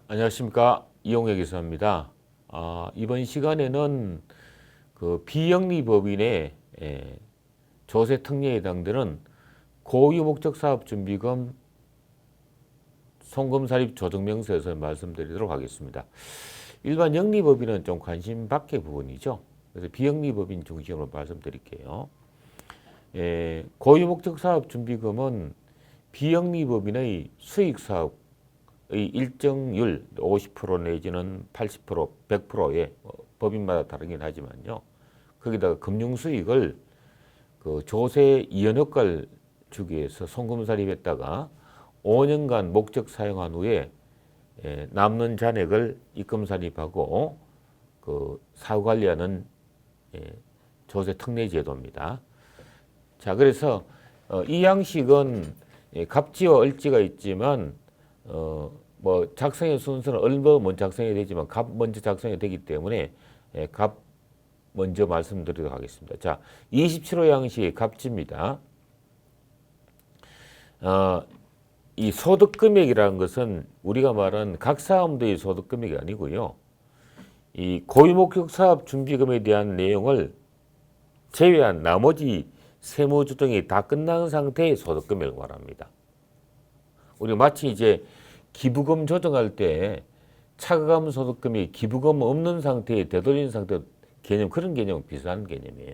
안녕하십니까, 이용혜 기사입니다. 이번 시간에는 그 비영리법인의 조세 특례에 해당되는 고유목적사업준비금 송금사립 조정명세에서 말씀드리도록 하겠습니다. 일반 영리법인은 좀 관심 밖의 부분이죠. 그래서 비영리법인 중심으로 말씀드릴게요. 고유목적사업준비금은 비영리법인의 수익사업의 일정률 50% 내지는 80%, 100%의 법인마다 다르긴 하지만요. 거기다가 금융수익을 그 조세 이연 효과를 주기 위해서 송금사립했다가 5년간 목적 사용한 후에 남는 잔액을 입금사립하고 그 사후관리하는 조세 특례 제도입니다. 자, 그래서 이 양식은 갑지와 을지가 있지만 뭐 작성의 순서는 얼마 먼저 작성이 되지만 갑 먼저 작성이 되기 때문에 갑 먼저 말씀드리도록 하겠습니다. 자, 27호 양식의 갑지입니다. 이 소득금액이라는 것은 우리가 말하는 각 사업도의 소득금액이 아니고요. 이 고유목적 사업 준비금에 대한 내용을 제외한 나머지 세무 조정이 다 끝난 상태의 소득금액을 말합니다. 우리가 마치 이제 기부금 조정할 때 차가감 소득금이 기부금 없는 상태에 되돌린 상태 개념, 그런 개념 비슷한 개념이에요.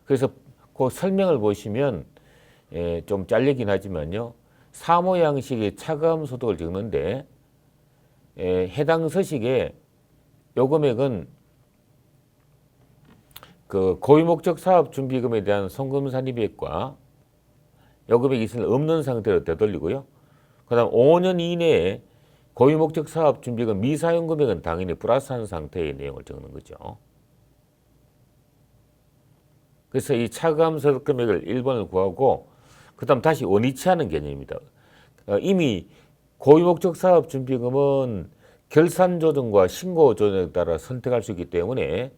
그래서 그 설명을 보시면 좀 잘리긴 하지만요. 사모 양식의 차가감 소득을 적는데 해당 서식에 요 금액은 그 고유목적 사업 준비금에 대한 송금산입액과 요 금액이 없는 상태로 되돌리고요. 그 다음 5년 이내에 고유목적 사업 준비금 미사용 금액은 당연히 플러스한 상태의 내용을 적는 거죠. 그래서 이 차감 소득 금액을 1번을 구하고 그 다음 다시 원위치하는 개념입니다. 이미 고유목적 사업 준비금은 결산 조정과 신고 조정에 따라 선택할 수 있기 때문에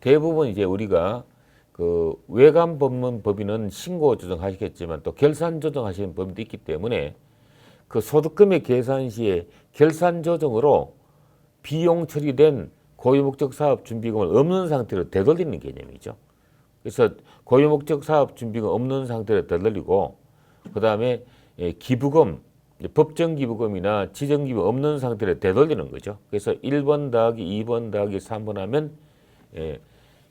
대부분 이제 우리가 그 외관 법문 법인은 신고 조정 하시겠지만 또 결산 조정 하시는 법인도 있기 때문에 그 소득금액 계산 시에 결산 조정으로 비용 처리된 고유목적 사업 준비금을 없는 상태로 되돌리는 개념이죠. 그래서 고유목적 사업 준비금 없는 상태로 되돌리고 그 다음에 기부금, 법정 기부금이나 지정 기부금 없는 상태로 되돌리는 거죠. 그래서 1번 더하기 2번 더하기 3번 하면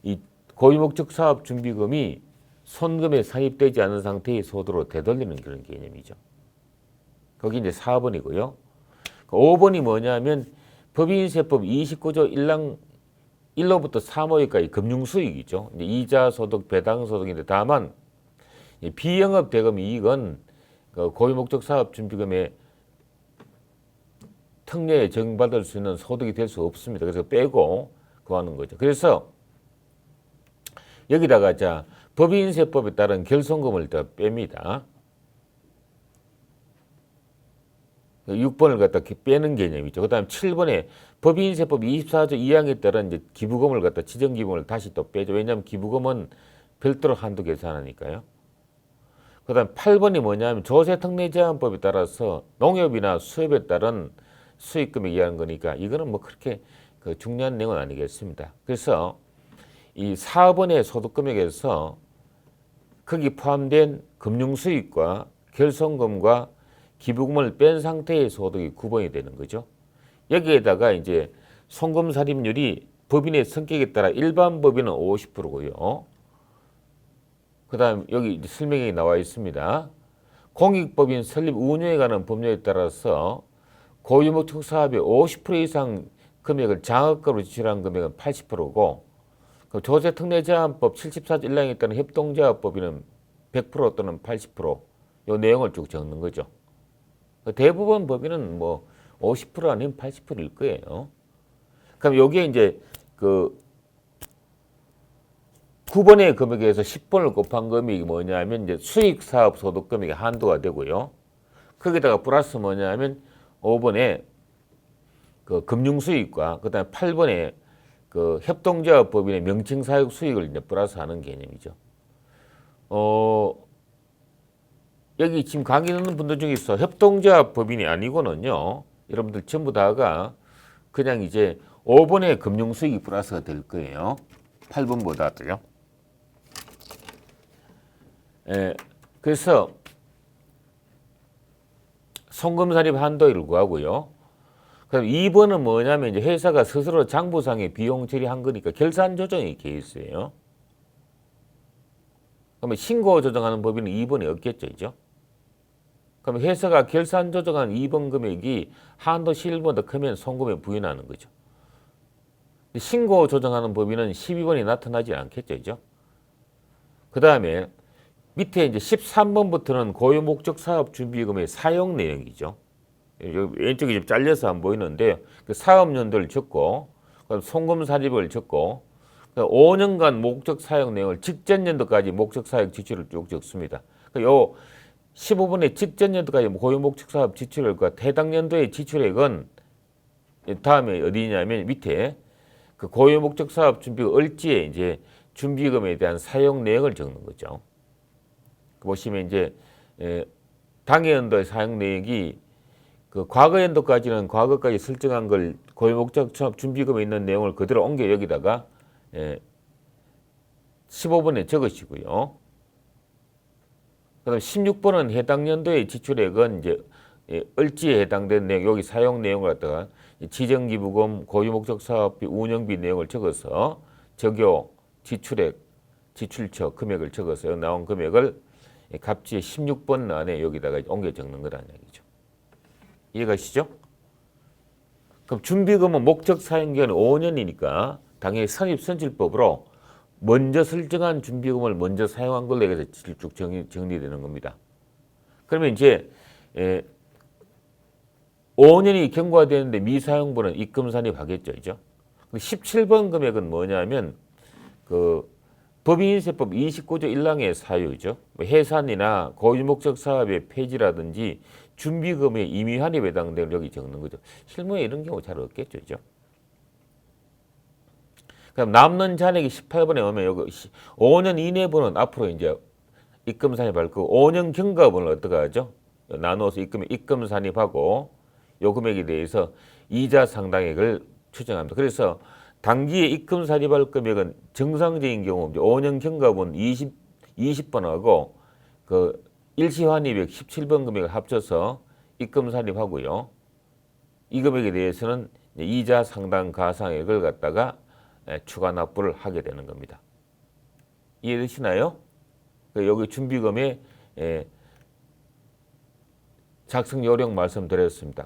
이 고유목적 사업 준비금이 손금에 산입되지 않은 상태의 소득으로 되돌리는 그런 개념이죠. 거기 이제 4번이고요. 5번이 뭐냐면 법인세법 29조 1랑 1호부터 3호까지 금융수익이죠. 이제 이자 소득, 배당 소득인데 다만 비영업 대금 이익은 그 고유목적 사업 준비금의 특례에 적용받을 수 있는 소득이 될 수 없습니다. 그래서 빼고 그거 하는 거죠. 그래서 여기다가 자 법인세법에 따른 결손금을 더 뺍니다. 6번을 갖다 빼는 개념이죠. 그 다음 7번에 법인세법 24조 2항에 따른 이제 기부금을 갖다 지정기부금을 다시 또 빼죠. 왜냐하면 기부금은 별도로 한도 계산하니까요. 그 다음 8번이 뭐냐면 조세특례제한법에 따라서 농협이나 수협에 따른 수익금액 이하는 거니까 이거는 뭐 그렇게 그 중요한 내용은 아니겠습니다. 그래서 이 4번의 소득금액에서 거기 포함된 금융수익과 결손금과 기부금을 뺀 상태의 소득이 구분이 되는 거죠. 여기에다가 이제 송금살입률이 법인의 성격에 따라 일반 법인은 50%고요. 그 다음 여기 설명이 나와 있습니다. 공익법인 설립 운영에 관한 법률에 따라서 고유목적 사업의 50% 이상 금액을 장학금으로 지출한 금액은 80%고 조세특례제한법 74조 1항에 따른 협동제약법인은 100% 또는 80%요 내용을 쭉 적는 거죠. 대부분 법인은 뭐 50% 아니면 80%일 거예요. 그럼 여기에 이제 그 9번의 금액에서 10번을 곱한 금액이 뭐냐면 이제 수익사업 소득 금액이 한도가 되고요. 거기다가 플러스 뭐냐면 5번에 그 금융수익과 그다음에 8번에 그 협동조합법인의 명칭사육 수익을 이제 플러스하는 개념이죠. 여기 지금 강의 듣는 분들 중에서 협동조합 법인이 아니고는요. 여러분들 전부 다가 그냥 이제 5번의 금융수익이 플러스가 될 거예요. 8번보다도요. 그래서 송금사립 한도를 구하고요. 그럼 2번은 뭐냐면 이제 회사가 스스로 장부상의 비용 처리한 거니까 결산 조정의 케이스예요. 그러면 신고 조정하는 법인은 2번이 없겠죠, 그죠? 그럼 회사가 결산 조정한 2번 금액이 한도 실보다 크면 송금에 부인하는 거죠. 신고 조정하는 법인은 12번이 나타나지 않겠죠, 그죠? 그 다음에 밑에 이제 13번부터는 고유 목적 사업 준비금의 사용 내용이죠. 여기 왼쪽이 좀 잘려서 안 보이는데 그 사업 연도를 적고 그다음 송금 사립을 적고 5년간 목적 사용 내용을 직전 연도까지 목적 사용 지출을 쭉 적습니다. 요 15번의 직전 연도까지 고유 목적 사업 지출액과 해당 연도의 지출액은 다음에 어디냐면 밑에 그 고유 목적 사업 준비 을지에 이제 준비금에 대한 사용 내역을 적는 거죠. 보시면 이제 당해 연도의 사용 내역이 그 과거 연도까지는 과거까지 설정한 걸 고유 목적 사업 준비금에 있는 내용을 그대로 옮겨 여기다가 15번에 적으시고요. 그다음 16번은 해당 연도의 지출액은 이제 을지에 해당된 내용 여기 사용 내용을 갖다가 지정기부금, 고유 목적 사업비, 운영비 내용을 적어서 적요 지출액, 지출처 금액을 적어서 나온 금액을 갑지의 16번 안에 여기다가 옮겨 적는 거라는 얘기죠. 이해가시죠? 그럼 준비금은 목적 사용기간이 5년이니까 당연히 선입선출법으로 먼저 설정한 준비금을 먼저 사용한 걸로 해서 쭉 정리되는 겁니다. 그러면 이제 5년이 경과되는데 미사용분은 입금 산입하겠죠, 그죠? 17번 금액은 뭐냐면 그 법인인세법 29조 1항의 사유죠. 해산이나 고유목적 사업의 폐지라든지 준비금의 임의환입에 해당되는 여기 적는 거죠. 실무에 이런 경우 잘 없겠죠, 그죠? 그럼 남는 잔액이 18번에 오면 여기 5년 이내분은 앞으로 이제 입금 산입할 거고 5년 경과분을 어떻게 하죠? 나누어서 입금 산입하고 요 금액에 대해서 이자 상당액을 추정합니다. 그래서 단기에 입금 산입할 금액은 정상적인 경우 5년 경과분 20번하고 그 일시환입액 17번 금액을 합쳐서 입금 산입하고요. 이 금액에 대해서는 이자 상당 가상액을 갖다가 추가 납부를 하게 되는 겁니다. 이해되시나요? 여기 준비금의 작성 요령 말씀드렸습니다.